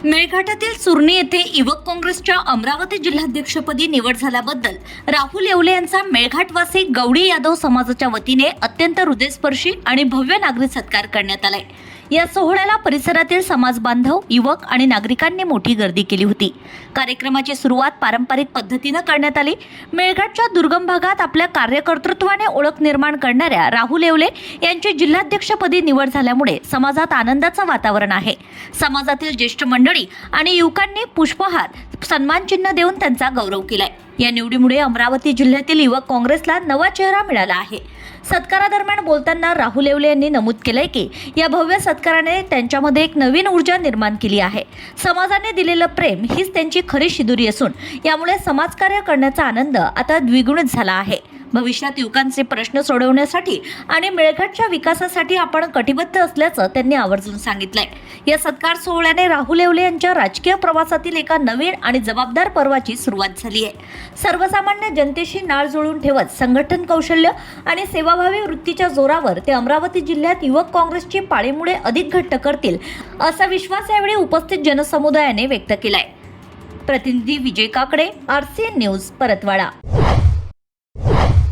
मेळघाटातील सुर्णी येथे युवक काँग्रेसच्या अमरावती जिल्हाध्यक्षपदी निवड झाल्याबद्दल राहुल येवले यांचा मेळघाटवासी गवडी यादव समाजाच्या वतीने अत्यंत हृदयस्पर्शी आणि भव्य नागरिक सत्कार करण्यात आलाय। या सोहळ्याला परिसरातील समाज बांधव, युवक आणि नागरिकांनी मोठी गर्दी केली होती। कार्यक्रमाची सुरुवात पारंपरिक पद्धतीने करण्यात आली। मेळघाटच्या दुर्गम भागात आपल्या कार्यकर्तृत्वाने ओळख निर्माण करणाऱ्या राहुल येवले यांची जिल्हाध्यक्षपदी निवड झाल्यामुळे समाजात आनंदाचं वातावरण आहे। समाजातील ज्येष्ठ मंडळी आणि युवकांनी पुष्पहार, सन्मानचिन्ह देऊन त्यांचा गौरव केलाय। या निवडीमुळे अमरावती जिल्ह्यातील युवक काँग्रेसला नवा चेहरा मिळाला आहे। सत्कारादरम्यान बोलताना राहुल येवले यांनी नमूद केलंय की या भव्य सत्काराने त्यांच्यामध्ये एक नवीन ऊर्जा निर्माण केली आहे। समाजाने दिलेलं प्रेम हीच त्यांची खरी शिदोरी असून यामुळे समाजकार्य करण्याचा आनंद आता द्विगुणित झाला आहे। भविष्यात युवकांचे प्रश्न सोडवण्यासाठी आणि मेळघाटच्या विकासासाठी आपण कटिबद्ध असल्याचं त्यांनी आवर्जून सांगितलंय। या सत्कार सोहळ्याने राहुल येवले यांच्या राजकीय प्रवासातील एका नवीन आणि जबाबदार पर्वाची सुरुवात झाली आहे। सर्वसामान्य जनतेशी नाळ जुळवून ठेवत संघटन कौशल्य आणि सेवाभावी वृत्तीच्या जोरावर ते अमरावती जिल्ह्यात युवक काँग्रेसची पाळीमुळे अधिक घट्ट करतील असा विश्वास यावेळी उपस्थित जनसमुदायाने व्यक्त केलाय। प्रतिनिधी विजय काकडे, RCN न्यूज, परतवाडा।